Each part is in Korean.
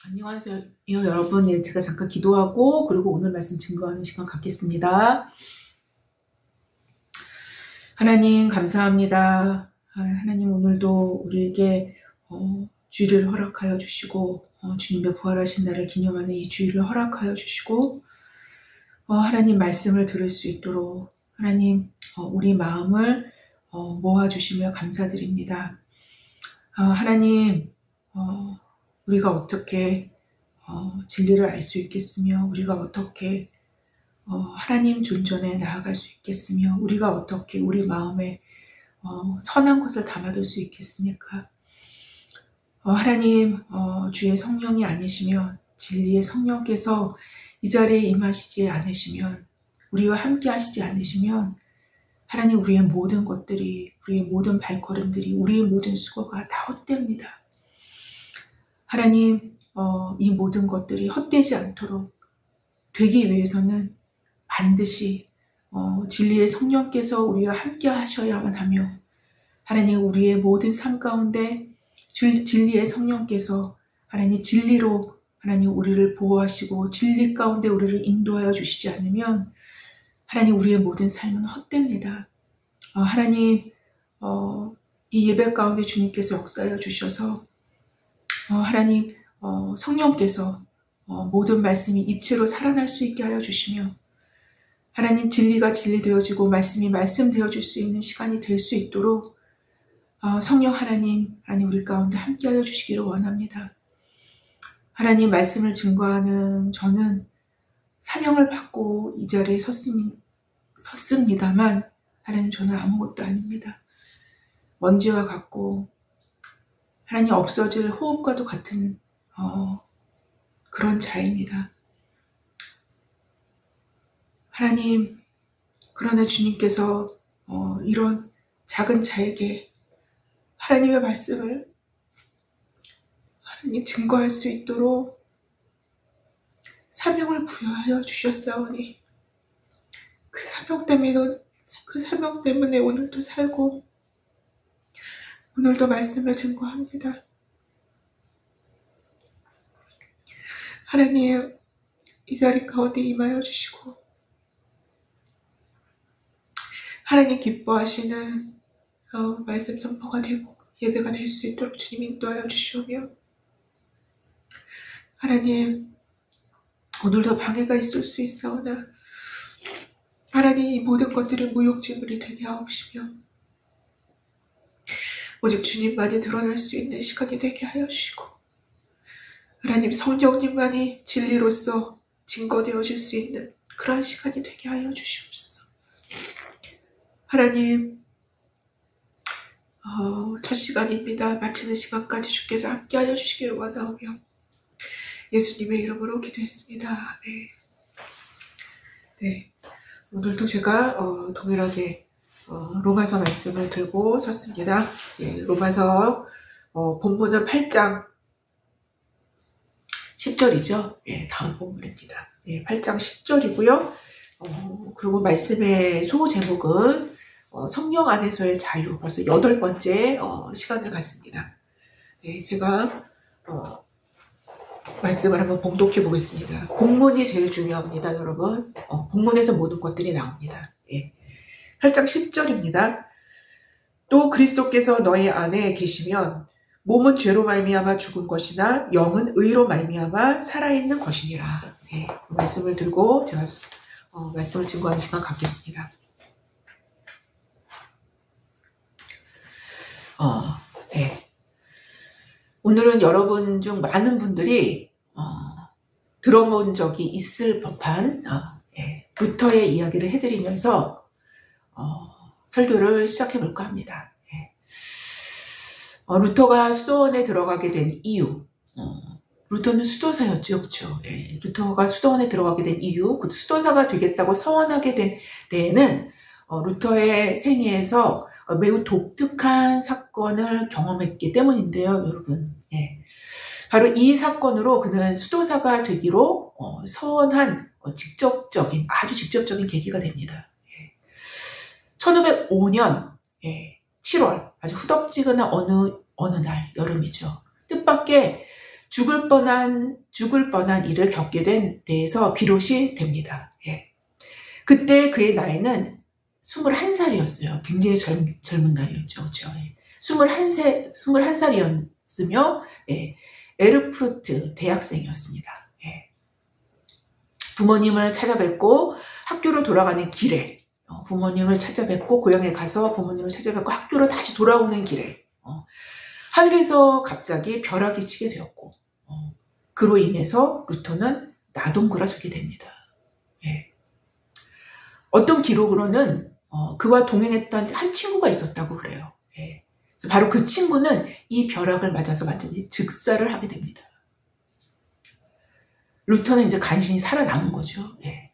안녕하세요, 여러분. 네, 제가 잠깐 기도하고 그리고 오늘 말씀 증거하는 시간 갖겠습니다. 하나님 감사합니다. 하나님 오늘도 우리에게 주일을 허락하여 주시고 주님의 부활하신 날을 기념하는 이 주일을 허락하여 주시고 하나님 말씀을 들을 수 있도록 하나님 우리 마음을 모아주시며 감사드립니다. 하나님 우리가 어떻게 진리를 알 수 있겠으며 우리가 어떻게 하나님 존전에 나아갈 수 있겠으며 우리가 어떻게 우리 마음에 선한 것을 담아둘 수 있겠습니까? 하나님 주의 성령이 아니시면 진리의 성령께서 이 자리에 임하시지 않으시면 우리와 함께 하시지 않으시면 하나님 우리의 모든 것들이 우리의 모든 발걸음들이 우리의 모든 수고가 다 헛됩니다. 하나님 이 모든 것들이 헛되지 않도록 되기 위해서는 반드시 진리의 성령께서 우리와 함께 하셔야만 하며 하나님 우리의 모든 삶 가운데 진리의 성령께서 하나님 진리로 하나님 우리를 보호하시고 진리 가운데 우리를 인도하여 주시지 않으면 하나님 우리의 모든 삶은 헛됩니다. 하나님 이 예배 가운데 주님께서 역사하여 주셔서 하나님 성령께서 모든 말씀이 입체로 살아날 수 있게 하여 주시며 하나님 진리가 진리 되어지고 말씀이 말씀 되어질 수 있는 시간이 될 수 있도록 성령 하나님 우리 가운데 함께 하여 주시기를 원합니다. 하나님 말씀을 증거하는 저는 사명을 받고 이 자리에 섰습니다만 하나님 저는 아무것도 아닙니다. 먼지와 같고 하나님 없어질 호흡과도 같은 그런 자입니다. 하나님 그러나 주님께서 이런 작은 자에게 하나님의 말씀을 하나님 증거할 수 있도록 사명을 부여하여 주셨사오니 그 사명 때문에 오늘도 살고 오늘도 말씀을 증거합니다. 하나님 이 자리 가운데 임하여 주시고 하나님 기뻐하시는 말씀 선포가 되고 예배가 될 수 있도록 주님 인도하여 주시오며 하나님 오늘도 방해가 있을 수 있사오나 하나님 이 모든 것들을 무용지물이 되게 하옵시며 오직 주님만이 드러날 수 있는 시간이 되게 하여 주시고 하나님 성령님만이 진리로서 증거되어질 수 있는 그러한 시간이 되게 하여 주시옵소서. 하나님 첫 시간입니다. 마치는 시간까지 주께서 함께 하여 주시기를 원하오며 예수님의 이름으로 기도했습니다. 아멘. 네, 오늘도 제가 동일하게 로마서 말씀을 들고 섰습니다. 예, 로마서 본문은 8장 10절이죠. 예, 다음 본문입니다. 예, 8장 10절이고요. 그리고 말씀의 소제목은 성령 안에서의 자유. 벌써 8번째 시간을 갖습니다. 예, 제가 말씀을 한번 봉독해 보겠습니다. 본문이 제일 중요합니다, 여러분. 본문에서 모든 것들이 나옵니다. 예. 8장 10절입니다. 또 그리스도께서 너희 안에 계시면 몸은 죄로 말미암아 죽은 것이나 영은 의로 말미암아 살아있는 것이니라. 네, 그 말씀을 들고 제가 말씀을 증거하는 시간 갖겠습니다. 네. 오늘은 여러분 중 많은 분들이 들어본 적이 있을 법한 루터의 이야기를 해드리면서 설교를 시작해 볼까 합니다. 루터가 수도원에 들어가게 된 이유, 루터는 수도사였죠, 그렇죠? 예, 루터가 수도원에 들어가게 된 이유, 그 수도사가 되겠다고 서원하게 된 데에는 루터의 생애에서 매우 독특한 사건을 경험했기 때문인데요, 여러분. 예. 바로 이 사건으로 그는 수도사가 되기로 서원한 아주 직접적인 계기가 됩니다. 예. 1505년 7월 아주 후덥지근한 어느 날 여름이죠. 뜻밖의 죽을 뻔한 일을 겪게 된 데에서 비롯이 됩니다. 예. 그때 그의 나이는 21살이었어요. 굉장히 젊은 나이였죠. 그렇죠? 예. 21살이었으며 예. 에르푸르트 대학생이었습니다. 예. 부모님을 찾아뵙고 학교로 돌아가는 길에 부모님을 찾아뵙고 고향에 가서 부모님을 찾아뵙고 학교로 다시 돌아오는 길에 하늘에서 갑자기 벼락이 치게 되었고 그로 인해서 루터는 나동그라지게 됩니다. 예. 어떤 기록으로는 그와 동행했던 한 친구가 있었다고 그래요. 예. 그래서 바로 그 친구는 이 벼락을 맞아서 완전히 즉사를 하게 됩니다. 루터는 이제 간신히 살아남은 거죠. 예.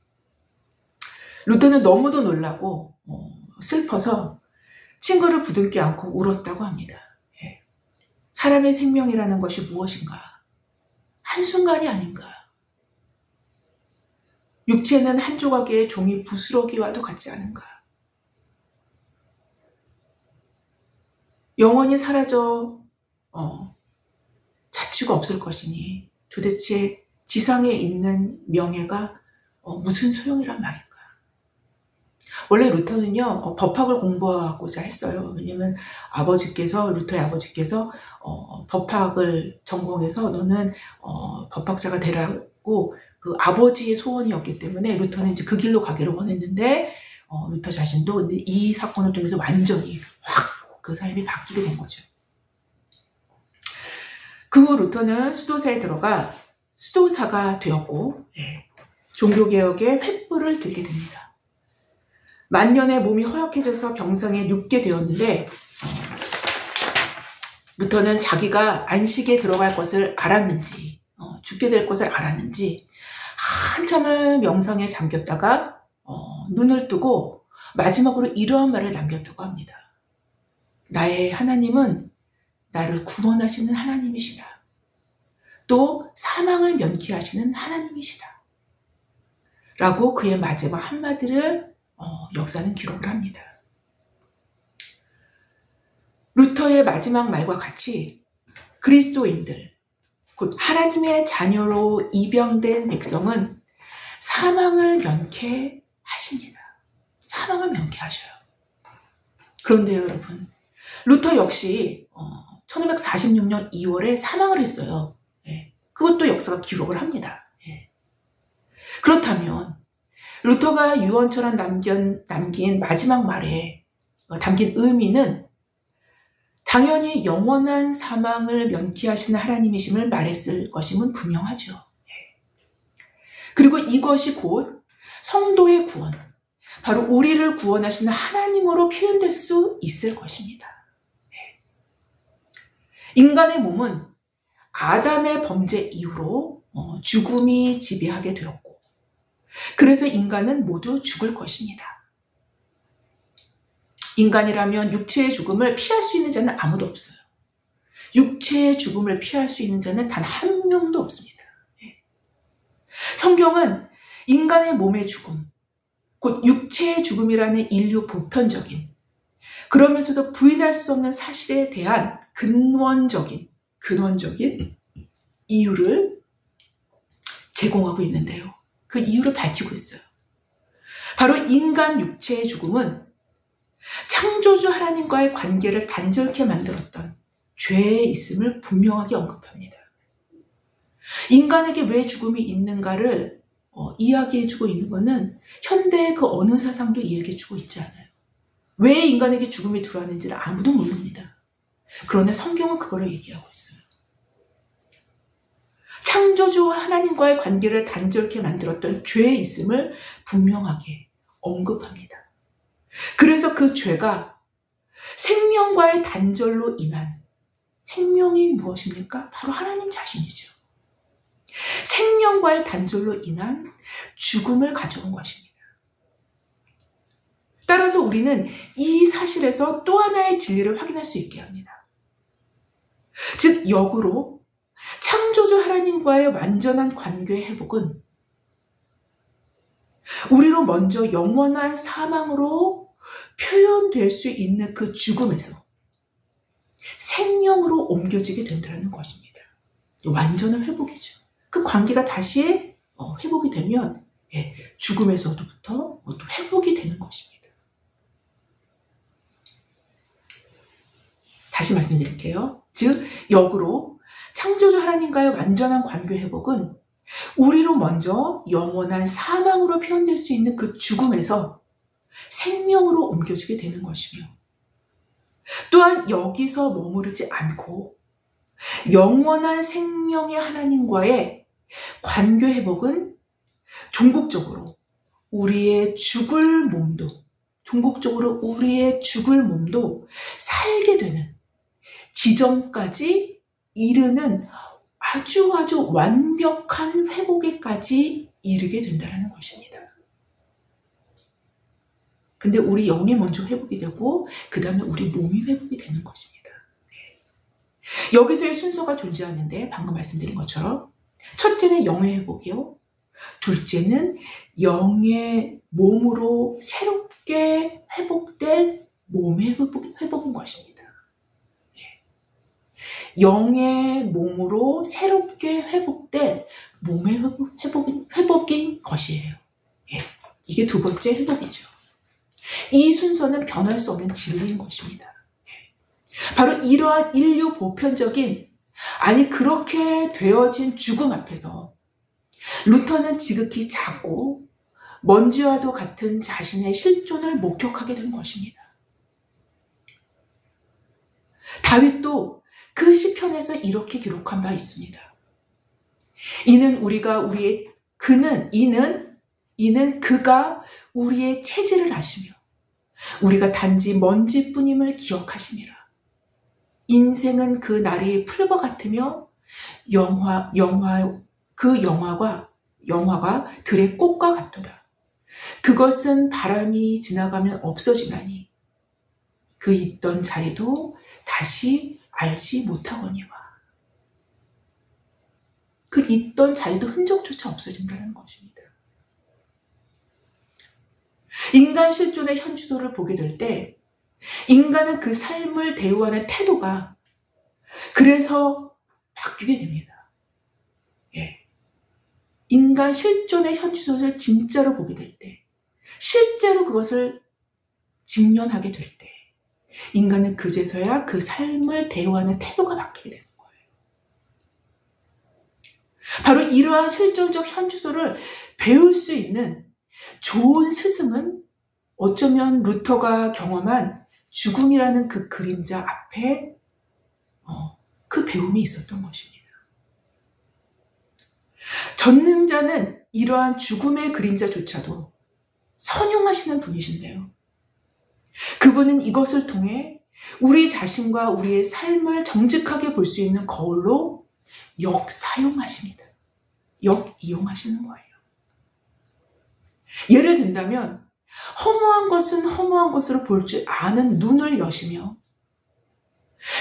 루터는 너무도 놀라고 슬퍼서 친구를 부둥켜 안고 울었다고 합니다. 예. 사람의 생명이라는 것이 무엇인가? 한순간이 아닌가? 육체는 한 조각의 종이 부스러기와도 같지 않은가? 영원히 사라져 자취가 없을 것이니 도대체 지상에 있는 명예가 무슨 소용이란 말인가? 원래 루터는요 법학을 공부하고자 했어요. 왜냐면 루터의 아버지께서 법학을 전공해서 너는 법학자가 되라고 그 아버지의 소원이었기 때문에 루터는 이제 그 길로 가기를 원했는데 루터 자신도 이 사건을 통해서 완전히 확 그 삶이 바뀌게 된 거죠. 그 후 루터는 수도사에 들어가 수도사가 되었고 종교개혁의 횃불을 들게 됩니다. 만년에 몸이 허약해져서 병상에 눕게 되었는데 루터는 자기가 안식에 들어갈 것을 알았는지 죽게 될 것을 알았는지 한참을 명상에 잠겼다가 눈을 뜨고 마지막으로 이러한 말을 남겼다고 합니다. 나의 하나님은 나를 구원하시는 하나님이시다. 또 사망을 면케하시는 하나님이시다. 라고 그의 마지막 한마디를 역사는 기록을 합니다. 루터의 마지막 말과 같이 그리스도인들, 곧 하나님의 자녀로 입양된 백성은 사망을 면케하십니다. 사망을 면케하셔요. 그런데요, 여러분, 루터 역시 1546년 2월에 사망을 했어요. 예. 그것도 역사가 기록을 합니다. 예. 그렇다면 루터가 유언처럼 남긴 마지막 말에 담긴 의미는 당연히 영원한 사망을 면케하시는 하나님이심을 말했을 것임은 분명하죠. 예. 그리고 이것이 곧 성도의 구원, 바로 우리를 구원하시는 하나님으로 표현될 수 있을 것입니다. 인간의 몸은 아담의 범죄 이후로 죽음이 지배하게 되었고 그래서 인간은 모두 죽을 것입니다. 인간이라면 육체의 죽음을 피할 수 있는 자는 아무도 없어요. 육체의 죽음을 피할 수 있는 자는 단 한 명도 없습니다. 성경은 인간의 몸의 죽음, 곧 육체의 죽음이라는 인류 보편적인 그러면서도 부인할 수 없는 사실에 대한 근원적인 이유를 제공하고 있는데요. 그 이유를 밝히고 있어요. 바로 인간 육체의 죽음은 창조주 하나님과의 관계를 단절케 만들었던 죄에 있음을 분명하게 언급합니다. 인간에게 왜 죽음이 있는가를 이야기해주고 있는 것은 현대의 그 어느 사상도 이야기해주고 있지 않아요. 왜 인간에게 죽음이 들어왔는지를 아무도 모릅니다. 그러나 성경은 그거를 얘기하고 있어요. 창조주와 하나님과의 관계를 단절케 만들었던 죄의 있음을 분명하게 언급합니다. 그래서 그 죄가 생명과의 단절로 인한 생명이 무엇입니까? 바로 하나님 자신이죠. 생명과의 단절로 인한 죽음을 가져온 것입니다. 따라서 우리는 이 사실에서 또 하나의 진리를 확인할 수 있게 합니다. 즉 역으로 창조주 하나님과의 완전한 관계의 회복은 우리로 먼저 영원한 사망으로 표현될 수 있는 그 죽음에서 생명으로 옮겨지게 된다는 것입니다. 완전한 회복이죠. 그 관계가 다시 회복이 되면 죽음에서부터 또 회복이 되는 것입니다. 다시 말씀드릴게요. 즉 역으로 창조주 하나님과의 완전한 관계 회복은 우리로 먼저 영원한 사망으로 표현될 수 있는 그 죽음에서 생명으로 옮겨지게 되는 것이며, 또한 여기서 머무르지 않고 영원한 생명의 하나님과의 관계 회복은 종국적으로 우리의 죽을 몸도 살게 되는 지점까지 이르는 아주 완벽한 회복에까지 이르게 된다는 것입니다. 근데 우리 영이 먼저 회복이 되고 그 다음에 우리 몸이 회복이 되는 것입니다. 여기서의 순서가 존재하는데 방금 말씀드린 것처럼 첫째는 영의 회복이요. 둘째는 영의 몸으로 새롭게 회복될 몸의 회복인 것입니다. 영의 몸으로 새롭게 회복될 몸의 회복인 것이에요. 이게 두 번째 회복이죠. 이 순서는 변할 수 없는 진리인 것입니다. 바로 이러한 인류 보편적인, 아니 그렇게 되어진 죽음 앞에서 루터는 지극히 작고 먼지와도 같은 자신의 실존을 목격하게 된 것입니다. 다윗도 그 시편에서 이렇게 기록한 바 있습니다. 이는 그가 우리의 체질을 아시며 우리가 단지 먼지뿐임을 기억하시니라. 인생은 그 나리의 풀과 같으며 그 영화가 들의 꽃과 같도다. 그것은 바람이 지나가면 없어지나니 그 있던 자리도 다시 알지 못하거니와. 그 있던 자리도 흔적조차 없어진다는 것입니다. 인간 실존의 현주소를 보게 될 때 인간은 그 삶을 대우하는 태도가 그래서 바뀌게 됩니다. 인간 실존의 현주소를 진짜로 보게 될 때, 실제로 그것을 직면하게 될 때 인간은 그제서야 그 삶을 대우하는 태도가 바뀌게 되는 거예요. 바로 이러한 실존적 현주소를 배울 수 있는 좋은 스승은 어쩌면 루터가 경험한 죽음이라는 그 그림자 앞에 그 배움이 있었던 것입니다. 전능자는 이러한 죽음의 그림자조차도 선용하시는 분이신데요. 그분은 이것을 통해 우리 자신과 우리의 삶을 정직하게 볼 수 있는 거울로 역사용하십니다. 역이용하시는 거예요. 예를 든다면 허무한 것은 허무한 것으로 볼 줄 아는 눈을 여시며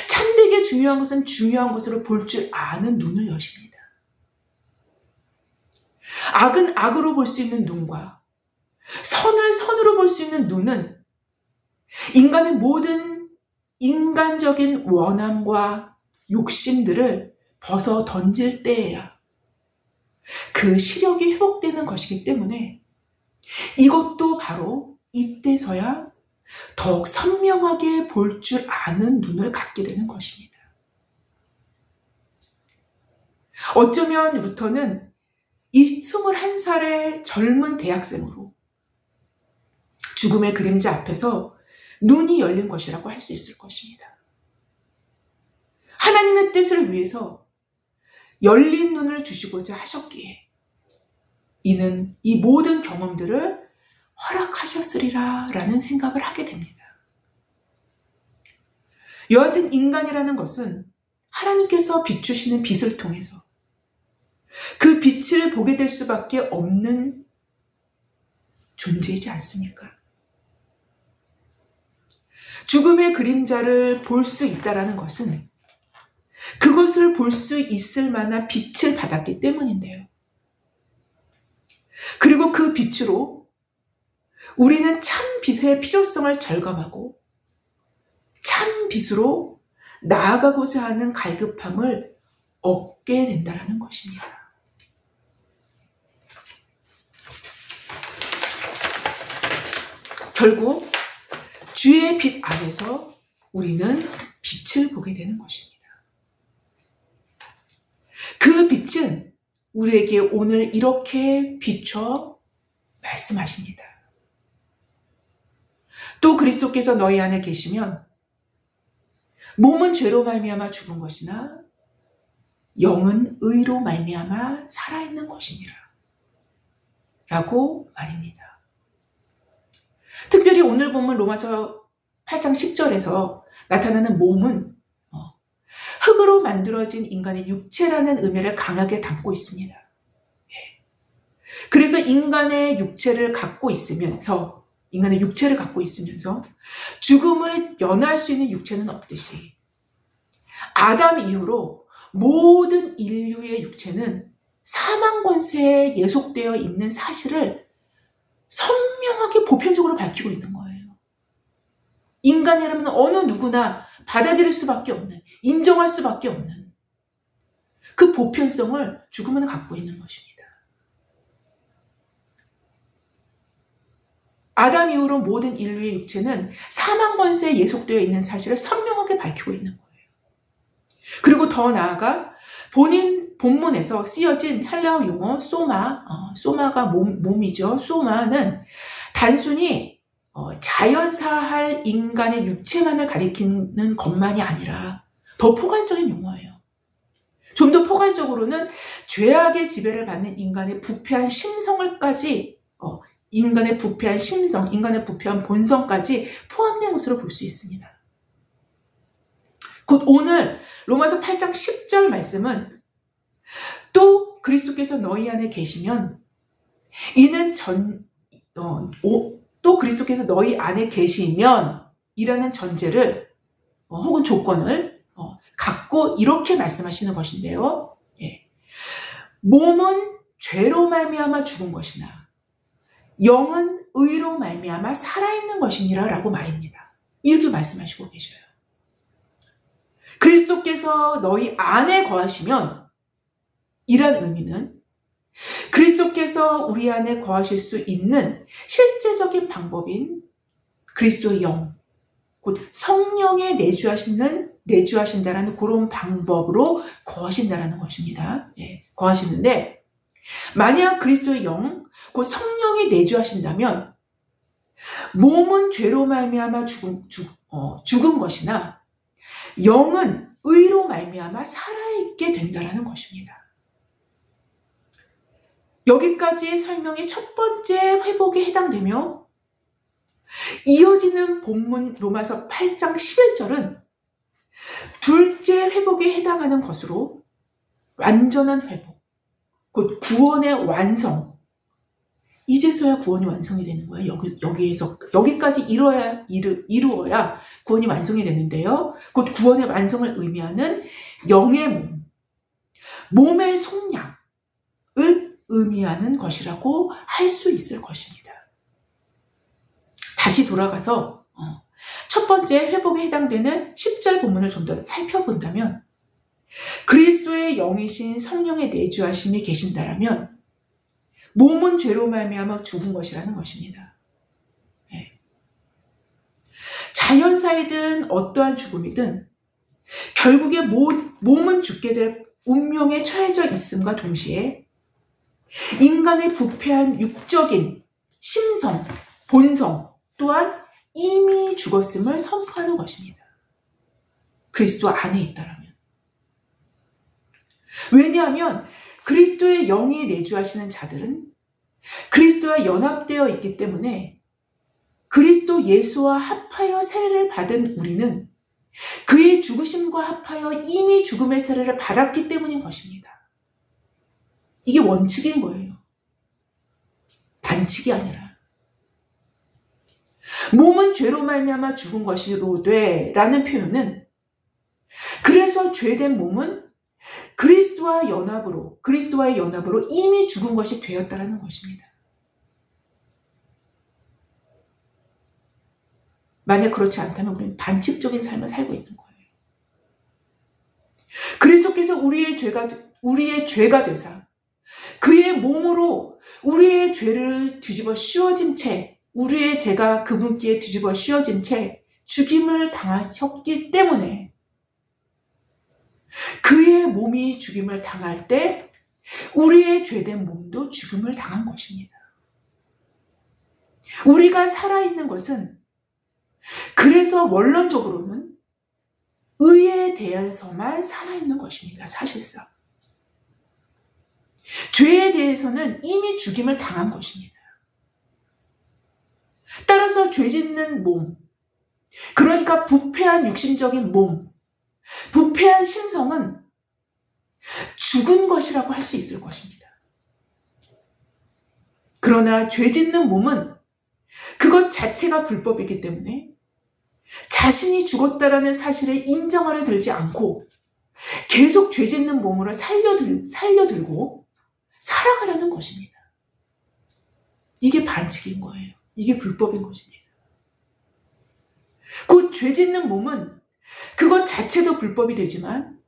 참되게 중요한 것은 중요한 것으로 볼 줄 아는 눈을 여십니다. 악은 악으로 볼 수 있는 눈과 선을 선으로 볼 수 있는 눈은 인간의 모든 인간적인 원함과 욕심들을 벗어 던질 때에야 그 시력이 회복되는 것이기 때문에 이것도 바로 이때서야 더욱 선명하게 볼 줄 아는 눈을 갖게 되는 것입니다. 어쩌면 루터는 이 21살의 젊은 대학생으로 죽음의 그림자 앞에서 눈이 열린 것이라고 할 수 있을 것입니다. 하나님의 뜻을 위해서 열린 눈을 주시고자 하셨기에 이는 이 모든 경험들을 허락하셨으리라 라는 생각을 하게 됩니다. 여하튼 인간이라는 것은 하나님께서 비추시는 빛을 통해서 그 빛을 보게 될 수밖에 없는 존재이지 않습니까? 죽음의 그림자를 볼 수 있다는 것은 그것을 볼 수 있을 만한 빛을 받았기 때문인데요. 그리고 그 빛으로 우리는 참 빛의 필요성을 절감하고 참 빛으로 나아가고자 하는 갈급함을 얻게 된다는 것입니다. 결국 주의 빛 안에서 우리는 빛을 보게 되는 것입니다. 그 빛은 우리에게 오늘 이렇게 비춰 말씀하십니다. 또 그리스도께서 너희 안에 계시면 몸은 죄로 말미암아 죽은 것이나 영은 의로 말미암아 살아있는 것이니라 라고 말입니다. 특별히 오늘 본문 로마서 8장 10절에서 나타나는 몸은 흙으로 만들어진 인간의 육체라는 의미를 강하게 담고 있습니다. 그래서 인간의 육체를 갖고 있으면서 죽음을 연할 수 있는 육체는 없듯이 아담 이후로 모든 인류의 육체는 사망 권세에 예속되어 있는 사실을 선명하게 보편적으로 밝히고 있는 거예요. 인간이라면 어느 누구나 받아들일 수밖에 없는, 인정할 수밖에 없는 그 보편성을 죽음은 갖고 있는 것입니다. 아담 이후로 모든 인류의 육체는 사망 권세에 예속되어 있는 사실을 선명하게 밝히고 있는 거예요. 그리고 더 나아가 본문에서 쓰여진 헬라어 용어 소마가 몸이죠. 소마는 단순히 자연사할 인간의 육체만을 가리키는 것만이 아니라 더 포괄적인 용어예요. 좀 더 포괄적으로는 죄악의 지배를 받는 인간의 부패한 심성을까지 인간의 부패한 심성, 인간의 부패한 본성까지 포함된 것으로 볼 수 있습니다. 곧 오늘 로마서 8장 10절 말씀은 또 그리스도께서 너희 안에 계시면 이는 또 그리스도께서 너희 안에 계시면 이라는 전제를 혹은 조건을 갖고 이렇게 말씀하시는 것인데요. 몸은 죄로 말미암아 죽은 것이나 영은 의로 말미암아 살아있는 것이니라 라고 말입니다. 이렇게 말씀하시고 계셔요. 그리스도께서 너희 안에 거하시면 이란 의미는 그리스도께서 우리 안에 거하실 수 있는 실제적인 방법인 그리스도의 영, 곧 성령에 내주하신다라는 그런 방법으로 거하신다라는 것입니다. 거하시는데 만약 그리스도의 영, 곧 성령이 내주하신다면 몸은 죄로 말미암아 죽은 것이나 영은 의로 말미암아 살아있게 된다라는 것입니다. 여기까지의 설명이 첫 번째 회복에 해당되며 이어지는 본문 로마서 8장 11절은 둘째 회복에 해당하는 것으로 완전한 회복, 곧 구원의 완성. 이제서야 구원이 완성이 되는 거예요. 여기까지 이루어야 구원이 완성이 되는데요. 곧 구원의 완성을 의미하는 영의 몸의 속량을 의미하는 것이라고 할 수 있을 것입니다. 다시 돌아가서 첫 번째 회복에 해당되는 10절 본문을 좀 더 살펴본다면 그리스도의 영이신 성령의 내주하심이 계신다라면 몸은 죄로 말미암아 죽은 것이라는 것입니다. 자연사이든 어떠한 죽음이든 결국에 몸은 죽게 될 운명에 처해져 있음과 동시에 인간의 부패한 육적인 심성, 본성 또한 이미 죽었음을 선포하는 것입니다. 그리스도 안에 있다라면. 왜냐하면 그리스도의 영이 내주하시는 자들은 그리스도와 연합되어 있기 때문에 그리스도 예수와 합하여 세례를 받은 우리는 그의 죽으심과 합하여 이미 죽음의 세례를 받았기 때문인 것입니다. 이게 원칙인 거예요. 반칙이 아니라. 몸은 죄로 말미암아 죽은 것이로되 라는 표현은 그래서 죄된 몸은 그리스도와의 연합으로 이미 죽은 것이 되었다라는 것입니다. 만약 그렇지 않다면 우리는 반칙적인 삶을 살고 있는 거예요. 그리스도께서 우리의 죄가 되사 그의 몸으로 우리의 죄를 뒤집어 씌워진 채, 우리의 죄가 그분께 뒤집어 씌워진 채 죽임을 당하셨기 때문에, 그의 몸이 죽임을 당할 때 우리의 죄된 몸도 죽임을 당한 것입니다. 우리가 살아있는 것은 그래서 원론적으로는 의에 대해서만 살아있는 것입니다. 사실상 죄에 대해서는 이미 죽임을 당한 것입니다. 따라서 죄 짓는 몸, 그러니까 부패한 육신적인 몸, 부패한 신성은 죽은 것이라고 할 수 있을 것입니다. 그러나 죄 짓는 몸은 그것 자체가 불법이기 때문에 자신이 죽었다라는 사실을 인정하려 들지 않고 계속 죄 짓는 몸으로 살려들고 살아가려는 것입니다. 이게 반칙인 거예요. 이게 불법인 것입니다. 곧 죄 짓는 몸은 그것 자체도 불법이 되지만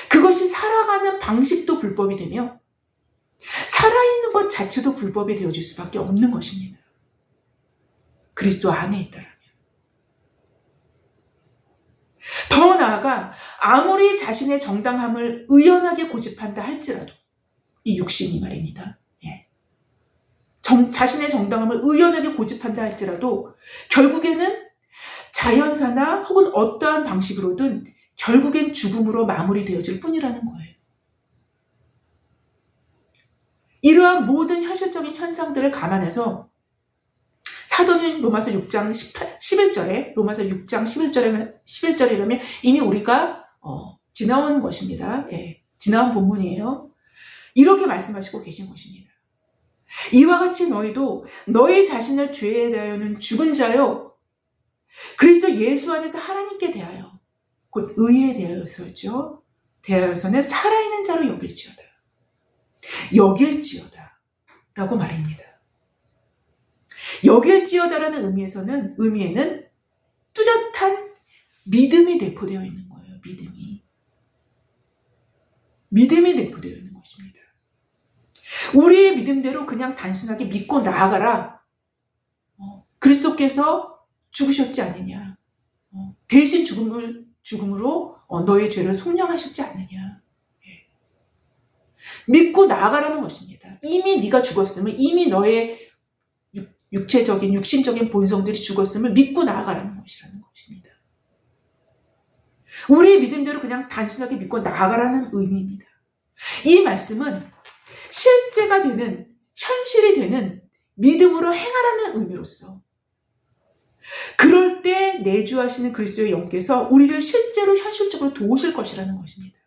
그것이 살아가는 방식도 불법이 되며 살아있는 것 자체도 불법이 되어질 수밖에 없는 것입니다. 그리스도 안에 있다라면. 더 나아가 아무리 자신의 정당함을 의연하게 고집한다 할지라도, 이 육신이 말입니다. 자신의 정당함을 의연하게 고집한다 할지라도 결국에는 자연사나 혹은 어떠한 방식으로든 결국엔 죽음으로 마무리되어질 뿐이라는 거예요. 이러한 모든 현실적인 현상들을 감안해서 사도는 로마서 6장 11절에 로마서 6장 11절이라면 이미 우리가 지나온 것입니다. 지나온 본문이에요. 이렇게 말씀하시고 계신 것입니다. 이와 같이 너희도 너희 자신을 죄에 대하여는 죽은 자요 그리스도 예수 안에서 하나님께 대하여 곧 의에 대하여서죠. 대하여서는 살아있는 자로 여길지어다 라고 말입니다. 여길지어다라는 의미에는 뚜렷한 믿음이 내포되어 있는 거예요. 믿음이 내포되어 있는 것입니다. 우리의 믿음대로 그냥 단순하게 믿고 나아가라. 그리스도께서 죽으셨지 않느냐. 대신 죽음으로 너의 죄를 속량하셨지 않느냐. 믿고 나아가라는 것입니다. 이미 네가 죽었음을, 이미 너의 육신적인 본성들이 죽었음을 믿고 나아가라는 것이라는 것입니다. 우리의 믿음대로 그냥 단순하게 믿고 나아가라는 의미입니다. 이 말씀은 실제가 되는, 현실이 되는 믿음으로 행하라는 의미로서 그럴 때 내주하시는 그리스도의 영께서 우리를 실제로 현실적으로 도우실 것이라는 것입니다.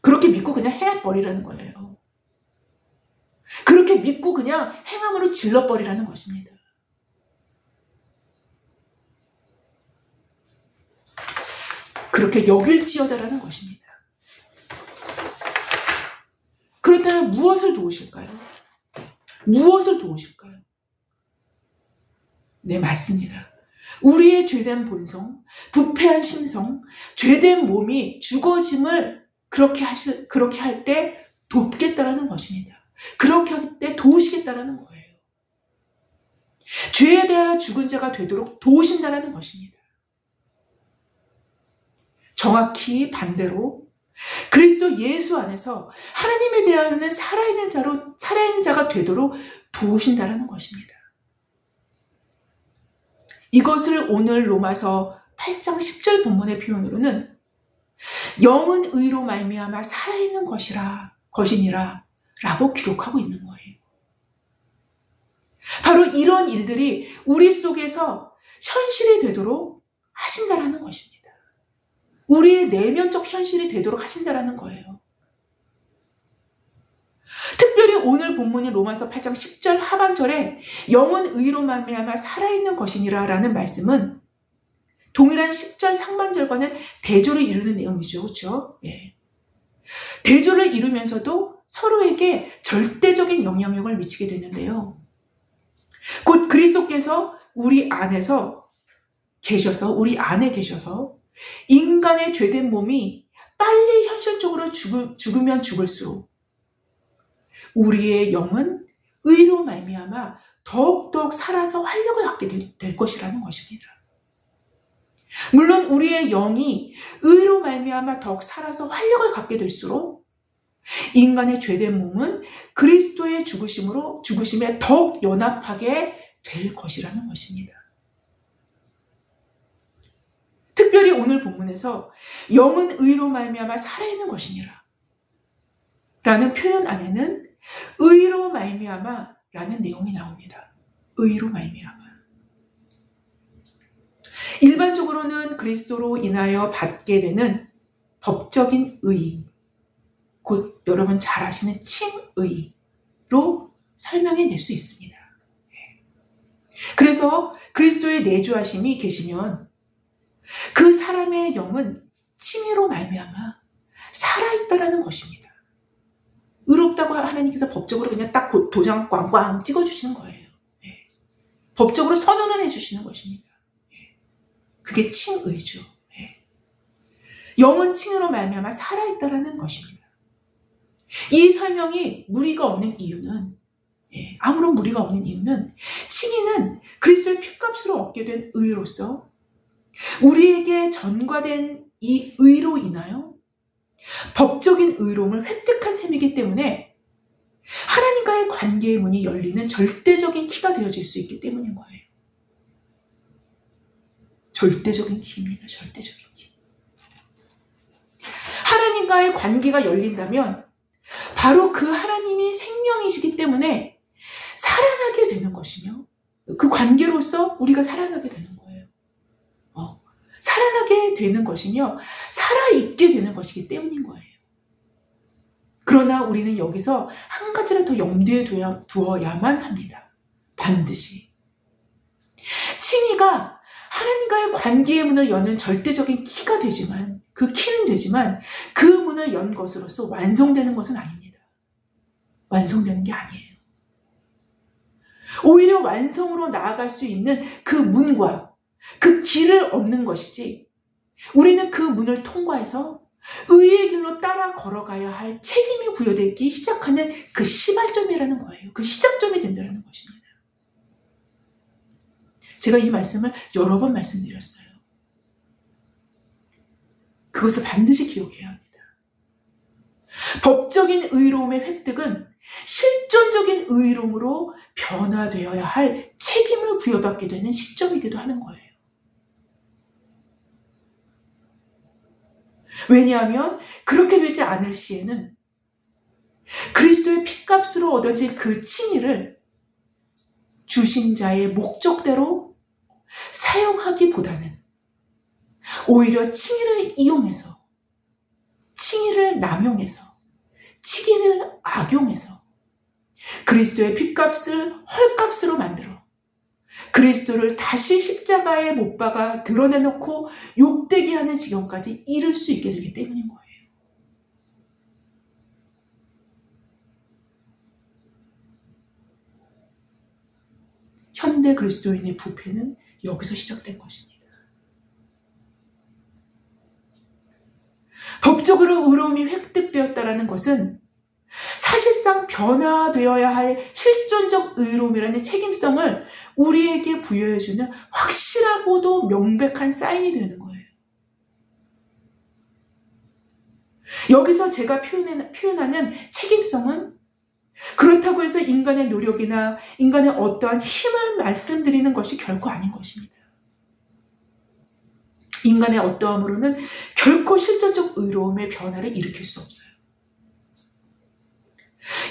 그렇게 믿고 그냥 해버리라는 거예요. 그렇게 믿고 그냥 행함으로 질러버리라는 것입니다. 그렇게 여길지어다라는 것입니다. 그렇다면 무엇을 도우실까요? 네, 맞습니다. 우리의 죄된 본성, 부패한 심성, 죄된 몸이 죽어짐을 그렇게 할 때 돕겠다라는 것입니다. 그렇게 할 때 도우시겠다라는 거예요. 죄에 대하여 죽은 자가 되도록 도우신다라는 것입니다. 정확히 반대로 그리스도 예수 안에서 하나님에 대하여는 살아있는 자가 되도록 도우신다라는 것입니다. 이것을 오늘 로마서 8장 10절 본문의 표현으로는 영은 의로 말미암아 살아있는 것이니라 라고 기록하고 있는 거예요. 바로 이런 일들이 우리 속에서 현실이 되도록 하신다라는 것입니다. 우리의 내면적 현실이 되도록 하신다라는 거예요. 특별히 오늘 본문인 로마서 8장 10절 하반절에 영은 의로 말미암아 살아있는 것이니라 라는 말씀은 동일한 10절 상반절과는 대조를 이루는 내용이죠. 그렇죠? 대조를 이루면서도 서로에게 절대적인 영향력을 미치게 되는데요. 곧 그리스도께서 우리 안에 계셔서 인간의 죄된 몸이 빨리 현실적으로 죽으면 죽을수록 우리의 영은 의로 말미암아 더욱더욱 살아서 활력을 갖게 될 것이라는 것입니다. 물론 우리의 영이 의로 말미암아 더욱 살아서 활력을 갖게 될수록 인간의 죄된 몸은 그리스도의 죽으심에 더욱 연합하게 될 것이라는 것입니다. 특별히 오늘 본문에서 영은 의로 말미암아 살아있는 것이니라 라는 표현 안에는 의로 말미암아 라는 내용이 나옵니다. 의로 말미암아. 일반적으로는 그리스도로 인하여 받게 되는 법적인 의, 곧 여러분 잘 아시는 칭의로 설명해낼 수 있습니다. 그래서 그리스도의 내주하심이 계시면 그 사람의 영은 칭의로 말미암아 살아있다라는 것입니다. 의롭다고 하나님께서 법적으로 그냥 딱 도장 꽝꽝 찍어주시는 거예요. 법적으로 선언을 해주시는 것입니다. 그게 칭의죠. 영은 칭의로 말미암아 살아있다라는 것입니다. 이 설명이 무리가 없는 이유는 아무런 무리가 없는 이유는 칭의는 그리스도의 피값으로 얻게 된 의로서 우리에게 전가된 이 의로 인하여 법적인 의로움을 획득한 셈이기 때문에 하나님과의 관계의 문이 열리는 절대적인 키가 되어질 수 있기 때문인 거예요. 절대적인 키입니다. 절대적인 키. 하나님과의 관계가 열린다면 바로 그 하나님이 생명이시기 때문에 살아나게 되는 것이며 그 관계로서 우리가 살아나게 되는 거예요. 살아나게 되는 것이며 살아있게 되는 것이기 때문인 거예요. 그러나 우리는 여기서 한 가지를 더 염두에 두어야만 합니다. 반드시. 칭의가 하나님과의 관계의 문을 여는 절대적인 키가 되지만 그 키는 되지만 그 문을 연 것으로서 완성되는 것은 아닙니다. 완성되는 게 아니에요. 오히려 완성으로 나아갈 수 있는 그 문과 그 길을 얻는 것이지 우리는 그 문을 통과해서 의의 길로 따라 걸어가야 할 책임이 부여되기 시작하는 그 시발점이라는 거예요. 그 시작점이 된다는 것입니다. 제가 이 말씀을 여러 번 말씀드렸어요. 그것을 반드시 기억해야 합니다. 법적인 의로움의 획득은 실존적인 의로움으로 변화되어야 할 책임을 부여받게 되는 시점이기도 하는 거예요. 왜냐하면 그렇게 되지 않을 시에는 그리스도의 피값으로 얻어진 그 칭의를 주신 자의 목적대로 사용하기보다는 오히려 칭의를 이용해서 칭의를 남용해서 칭의를 악용해서 그리스도의 피값을 헐값으로 만들어 그리스도를 다시 십자가에 못 박아 드러내놓고 욕되게 하는 지경까지 이를 수 있게 되기 때문인 거예요. 현대 그리스도인의 부패는 여기서 시작된 것입니다. 법적으로 의로움이 획득되었다는 것은 사실상 변화되어야 할 실존적 의로움이라는 책임성을 우리에게 부여해주는 확실하고도 명백한 사인이 되는 거예요. 여기서 제가 표현하는 책임성은 그렇다고 해서 인간의 노력이나 인간의 어떠한 힘을 말씀드리는 것이 결코 아닌 것입니다. 인간의 어떠함으로는 결코 실존적 의로움의 변화를 일으킬 수 없어요.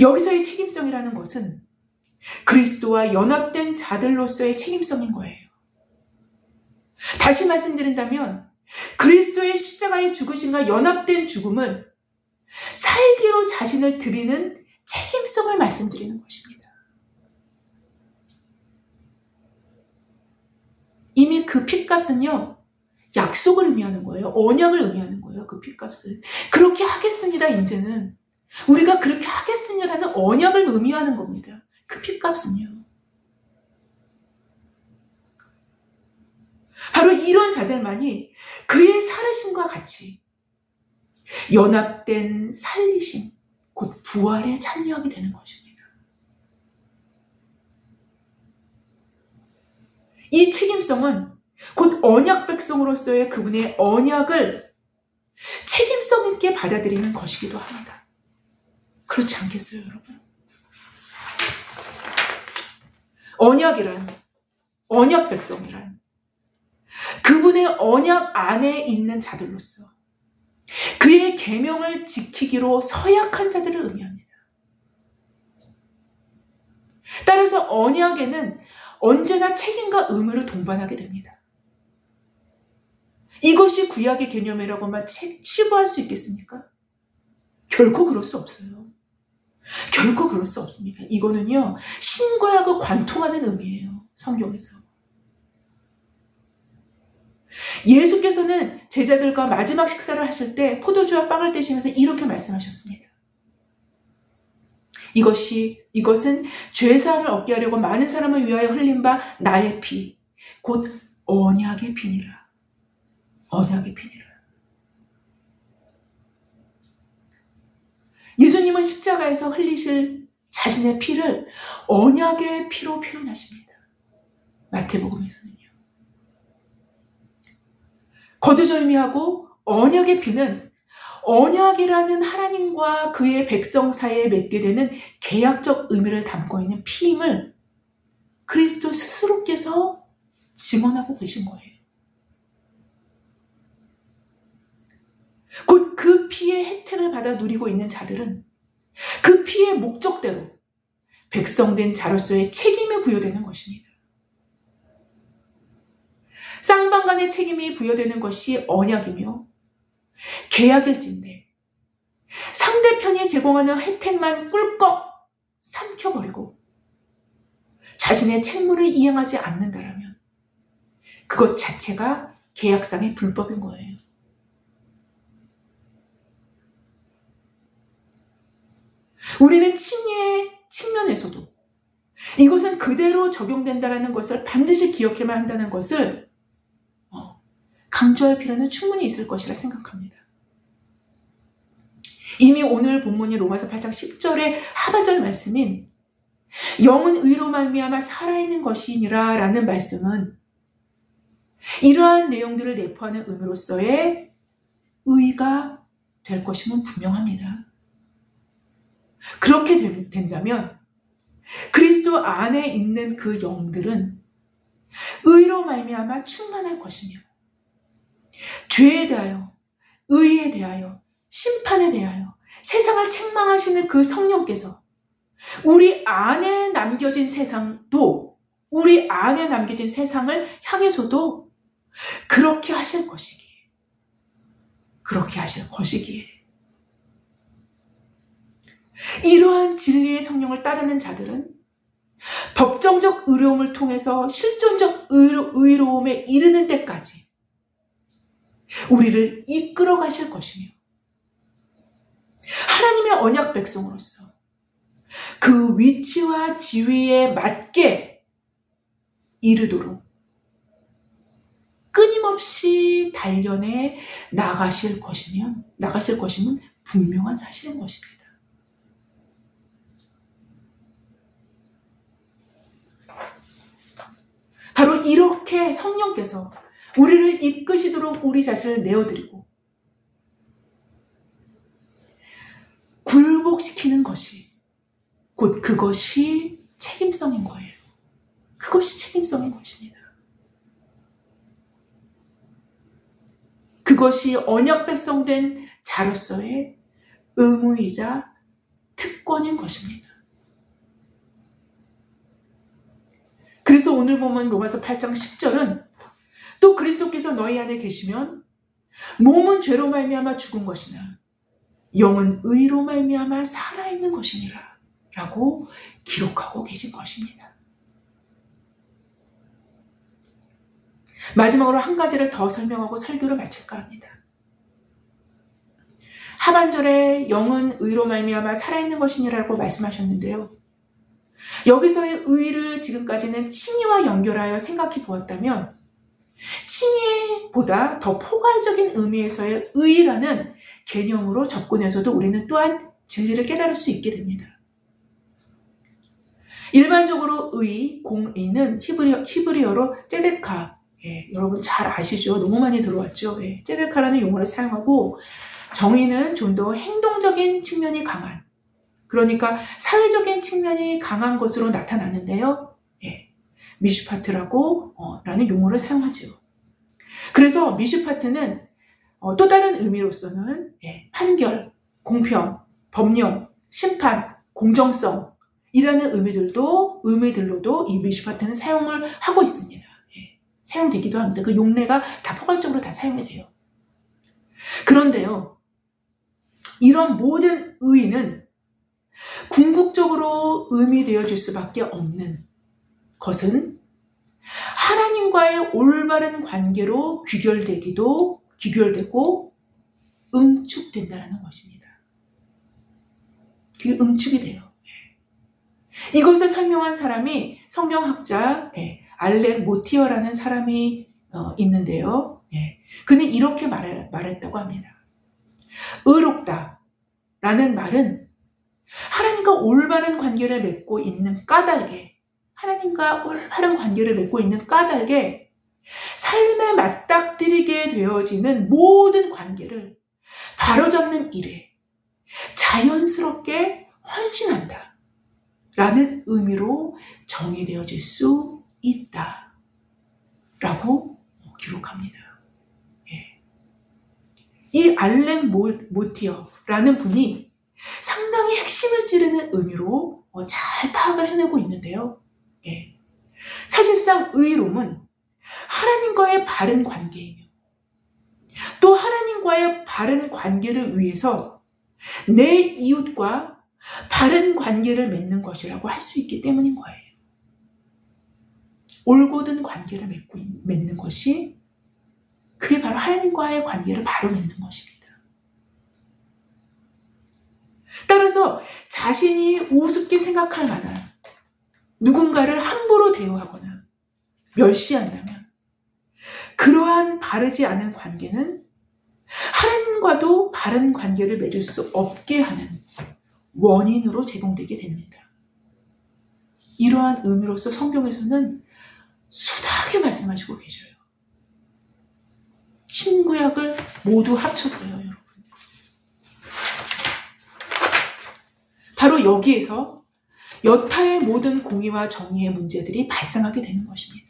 여기서의 책임성이라는 것은 그리스도와 연합된 자들로서의 책임성인 거예요. 다시 말씀드린다면 그리스도의 십자가의 죽으심과 연합된 죽음은 살기로 자신을 드리는 책임성을 말씀드리는 것입니다. 이미 그 핏값은요, 약속을 의미하는 거예요. 언약을 의미하는 거예요. 그 핏값을. 그렇게 하겠습니다. 이제는. 우리가 그렇게 하겠습니다라는 언약을 의미하는 겁니다. 그 핏값은요. 바로 이런 자들만이 그의 살으심과 같이 연합된 살리심, 곧 부활에 참여하게 되는 것입니다. 이 책임성은 곧 언약 백성으로서의 그분의 언약을 책임성 있게 받아들이는 것이기도 합니다. 그렇지 않겠어요, 여러분? 언약이란, 언약 백성이란 그분의 언약 안에 있는 자들로서 그의 계명을 지키기로 서약한 자들을 의미합니다. 따라서 언약에는 언제나 책임과 의무를 동반하게 됩니다. 이것이 구약의 개념이라고만 치부할 수 있겠습니까? 결코 그럴 수 없어요. 결코 그럴 수 없습니다. 이거는요, 신과 약을 관통하는 의미예요. 성경에서. 예수께서는 제자들과 마지막 식사를 하실 때 포도주와 빵을 떼시면서 이렇게 말씀하셨습니다. 이것은 죄사함을 얻게 하려고 많은 사람을 위하여 흘린 바 나의 피, 곧 언약의 피니라. 언약의 피니라. 예수님은 십자가에서 흘리실 자신의 피를 언약의 피로 표현하십니다. 마태복음에서는요. 거두절미하고 언약의 피는 언약이라는 하나님과 그의 백성 사이에 맺게 되는 계약적 의미를 담고 있는 피임을 그리스도 스스로께서 증언하고 계신 거예요. 곧 그 피의 혜택을 받아 누리고 있는 자들은 그 피의 목적대로 백성된 자로서의 책임이 부여되는 것입니다. 쌍방간의 책임이 부여되는 것이 언약이며 계약일진데 상대편이 제공하는 혜택만 꿀꺽 삼켜버리고 자신의 책무를 이행하지 않는다라면 그것 자체가 계약상의 불법인 거예요. 우리는 칭의의 측면에서도 이것은 그대로 적용된다는 것을 반드시 기억해야만 한다는 것을 강조할 필요는 충분히 있을 것이라 생각합니다. 이미 오늘 본문이 로마서 8장 10절의 하반절 말씀인 영은 의로 말미암아 살아있는 것이니라 라는 말씀은 이러한 내용들을 내포하는 의미로서의 의가 될 것임은 분명합니다. 그렇게 된다면 그리스도 안에 있는 그 영들은 의로 말미암아 충만할 것이며 죄에 대하여, 의에 대하여, 심판에 대하여 세상을 책망하시는 그 성령께서 우리 안에 남겨진 세상도, 우리 안에 남겨진 세상을 향해서도 그렇게 하실 것이기에, 그렇게 하실 것이기에 이러한 진리의 성령을 따르는 자들은 법정적 의로움을 통해서 실존적 의로움에 이르는 때까지 우리를 이끌어 가실 것이며 하나님의 언약 백성으로서 그 위치와 지위에 맞게 이르도록 끊임없이 단련해 나가실 것임은 분명한 사실인 것입니다. 바로 이렇게 성령께서 우리를 이끄시도록 우리 자신을 내어드리고 굴복시키는 것이 곧 그것이 책임성인 거예요. 그것이 책임성인 것입니다. 그것이 언약 백성된 자로서의 의무이자 특권인 것입니다. 그래서 오늘 보면 로마서 8장 10절은 또 그리스도께서 너희 안에 계시면 몸은 죄로 말미암아 죽은 것이나 영은 의로 말미암아 살아있는 것이니라 라고 기록하고 계신 것입니다. 마지막으로 한 가지를 더 설명하고 설교를 마칠까 합니다. 하반절에 영은 의로 말미암아 살아있는 것이니라고 말씀하셨는데요. 여기서의 의를 지금까지는 칭의와 연결하여 생각해 보았다면 칭의보다 더 포괄적인 의미에서의 의라는 개념으로 접근해서도 우리는 또한 진리를 깨달을 수 있게 됩니다. 일반적으로 의, 공의는 히브리어로 ጼ데카, 여러분 잘 아시죠? 너무 많이 들어왔죠? ጼ데카라는 용어를 사용하고, 정의는 좀 더 행동적인 측면이 강한, 그러니까 사회적인 측면이 강한 것으로 나타나는데요. 미슈파트라고 라는 용어를 사용하죠. 그래서 미슈파트는 또 다른 의미로서는 판결, 공평, 법령, 심판, 공정성 이라는 의미들로도 이 미슈파트는 사용을 하고 있습니다. 사용되기도 합니다. 그 용례가 다 포괄적으로 다 사용이 돼요. 그런데요, 이런 모든 의는 궁극적으로 의미되어질 수밖에 없는 것은 하나님과의 올바른 관계로 귀결되고 응축된다는 것입니다. 그게 응축이 돼요. 이것을 설명한 사람이 성경학자 알렉 모티어라는 사람이 있는데요. 그는 이렇게 말했다고 합니다. 의롭다라는 말은 하나님과 올바른 관계를 맺고 있는 까닭에, 삶에 맞닥뜨리게 되어지는 모든 관계를 바로잡는 일에 자연스럽게 헌신한다 라는 의미로 정의되어질 수 있다 라고 기록합니다. 이 알렉 모티어라는 분이 상당히 핵심을 찌르는 의미로 잘 파악을 해내고 있는데요. 사실상 의로움은 하나님과의 바른 관계이며, 또 하나님과의 바른 관계를 위해서 내 이웃과 바른 관계를 맺는 것이라고 할 수 있기 때문인 거예요. 올곧은 관계를 맺는 것이, 그게 바로 하나님과의 관계를 바로 맺는 것입니다. 따라서 자신이 우습게 생각할 만한 누군가를 함부로 대우하거나 멸시한다면, 그러한 바르지 않은 관계는 하나님과도 바른 관계를 맺을 수 없게 하는 원인으로 제공되게 됩니다. 이러한 의미로서 성경에서는 수다하게 말씀하시고 계셔요. 신구약을 모두 합쳐서요, 여러분. 바로 여기에서 여타의 모든 공의와 정의의 문제들이 발생하게 되는 것입니다.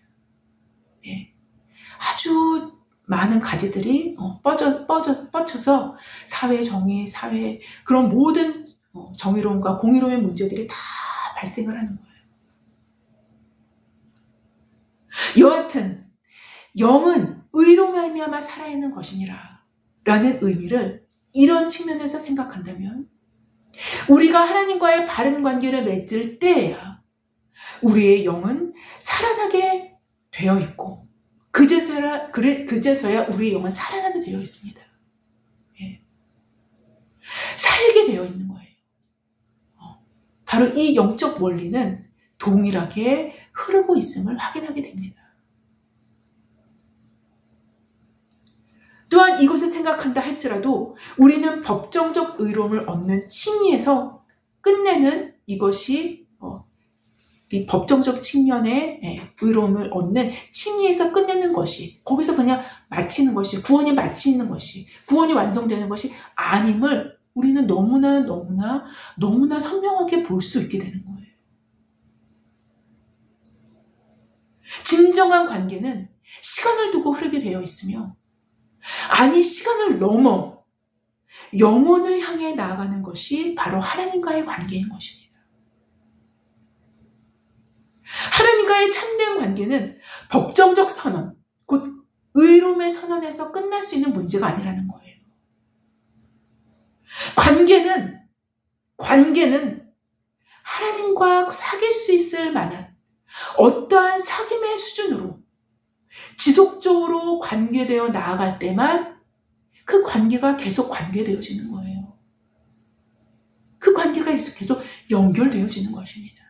아주 많은 가지들이 뻗쳐서 사회 정의, 그런 모든 정의로움과 공의로움의 문제들이 다 발생을 하는 거예요. 여하튼 영은 의로 말미암아 살아있는 것이니라 라는 의미를 이런 측면에서 생각한다면, 우리가 하나님과의 바른 관계를 맺을 때에야 우리의 영은 살아나게 되어 있고, 그제서야 우리의 영은 살아나게 되어 있습니다. 살게 되어 있는 거예요. 바로 이 영적 원리는 동일하게 흐르고 있음을 확인하게 됩니다. 또한 이것을 생각한다 할지라도 우리는 법정적 의로움을 얻는 칭의에서 끝내는 이것이 이 법정적 측면의 의로움을 얻는 칭의에서 끝내는 것이, 거기서 그냥 마치는 것이, 구원이 마치는 것이, 구원이 완성되는 것이 아님을 우리는 너무나 선명하게 볼 수 있게 되는 거예요. 진정한 관계는 시간을 두고 흐르게 되어 있으며, 아니 시간을 넘어 영혼을 향해 나아가는 것이 바로 하나님과의 관계인 것입니다. 하나님과의 참된 관계는 법정적 선언, 곧 의로움의 선언에서 끝날 수 있는 문제가 아니라는 거예요. 관계는 하나님과 사귈 수 있을 만한 어떠한 사귐의 수준으로 지속적으로 관계되어 나아갈 때만 그 관계가 계속 관계되어지는 거예요. 그 관계가 계속 연결되어지는 것입니다.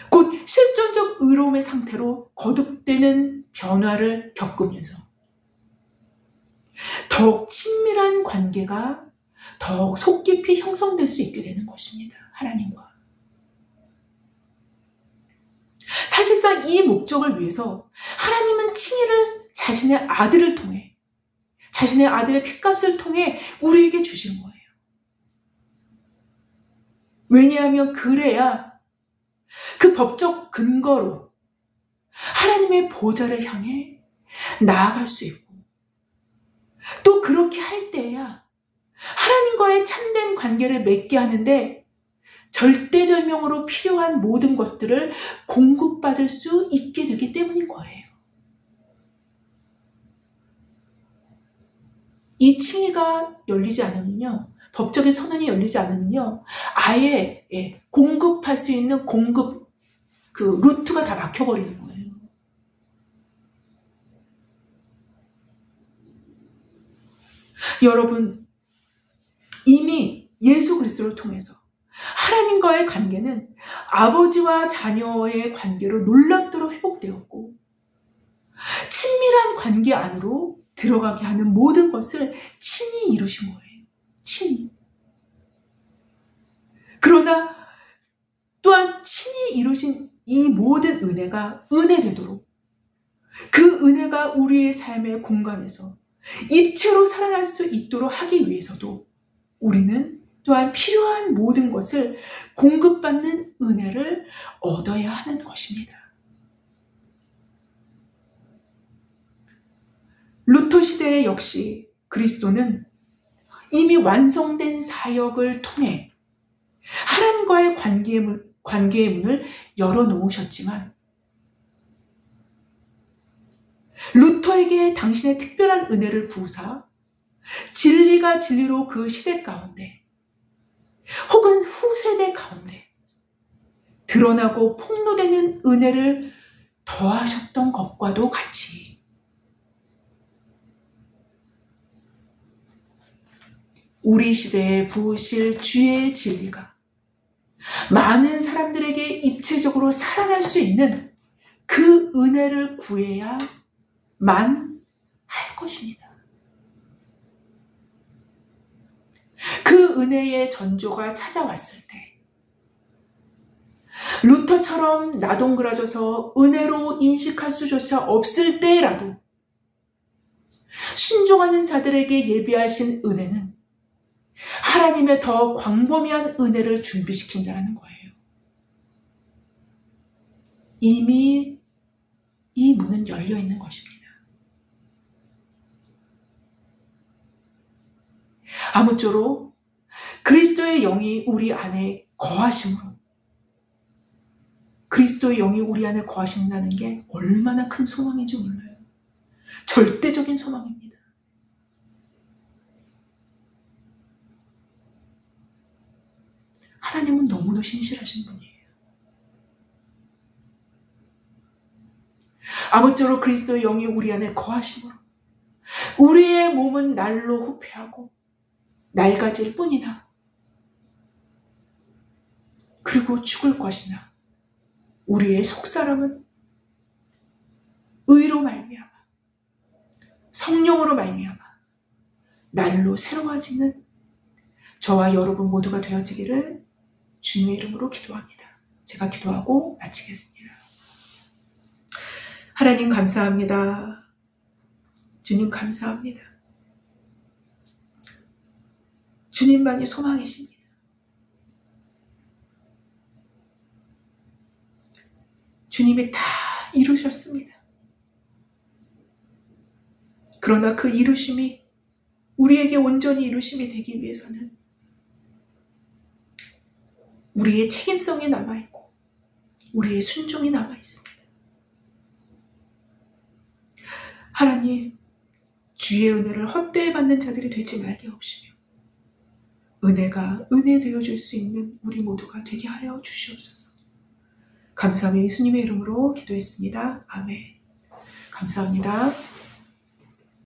곧 실존적 의로움의 상태로 거듭되는 변화를 겪으면서 더욱 친밀한 관계가 더욱 속 깊이 형성될 수 있게 되는 것입니다. 하나님과. 사실상 이 목적을 위해서 하나님은 친히를 자신의 아들을 통해, 자신의 아들의 핏값을 통해 우리에게 주신 거예요. 왜냐하면 그래야 그 법적 근거로 하나님의 보좌를 향해 나아갈 수 있고, 또 그렇게 할 때야 하나님과의 참된 관계를 맺게 하는데 절대절명으로 필요한 모든 것들을 공급받을 수 있게 되기 때문인 거예요. 이 칭의가 열리지 않으면요, 법적인 선언이 열리지 않으면요, 아예 공급할 수 있는 공급 그 루트가 다 막혀버리는 거예요. 여러분, 이미 예수 그리스도를 통해서 하나님과의 관계는 아버지와 자녀의 관계로 놀랍도록 회복되었고, 친밀한 관계 안으로 들어가게 하는 모든 것을 친히 이루신 거예요. 친히. 그러나 또한 친히 이루신 이 모든 은혜가 은혜되도록, 그 은혜가 우리의 삶의 공간에서 입체로 살아날 수 있도록 하기 위해서도 우리는 또한 필요한 모든 것을 공급받는 은혜를 얻어야 하는 것입니다. 루터 시대에 역시 그리스도는 이미 완성된 사역을 통해 하나님과의 관계의 문을 열어놓으셨지만, 루터에게 당신의 특별한 은혜를 부으사 진리가 진리로 그 시대 가운데 혹은 후세대 가운데 드러나고 폭로되는 은혜를 더하셨던 것과도 같이 우리 시대에 부으실 주의 진리가 많은 사람들에게 입체적으로 살아날 수 있는 그 은혜를 구해야만 할 것입니다. 그 은혜의 전조가 찾아왔을 때, 루터처럼 나동그라져서 은혜로 인식할 수조차 없을 때라도 순종하는 자들에게 예비하신 은혜는 하나님의 더 광범위한 은혜를 준비시킨다는 거예요. 이미 이 문은 열려 있는 것입니다. 아무쪼록 그리스도의 영이 우리 안에 거하심으로, 그리스도의 영이 우리 안에 거하신다는 게 얼마나 큰 소망인지 몰라요. 절대적인 소망입니다. 하나님은 너무도 신실하신 분이에요. 아무쪼록 그리스도의 영이 우리 안에 거하심으로 우리의 몸은 날로 후패하고 낡아질 뿐이나, 그리고 죽을 것이나 우리의 속사람은 의로 말미암아 성령으로 말미암아 날로 새로워지는 저와 여러분 모두가 되어지기를 주님의 이름으로 기도합니다. 제가 기도하고 마치겠습니다. 하나님 감사합니다. 주님 감사합니다. 주님만이 소망이십니다. 주님이 다 이루셨습니다. 그러나 그 이루심이 우리에게 온전히 이루심이 되기 위해서는 우리의 책임성이 남아있고 우리의 순종이 남아있습니다. 하나님, 주의 은혜를 헛되이 받는 자들이 되지 말게 하옵시며 은혜가 은혜 되어줄 수 있는 우리 모두가 되게 하여 주시옵소서. 감사하며 예수님의 이름으로 기도했습니다. 아멘. 감사합니다.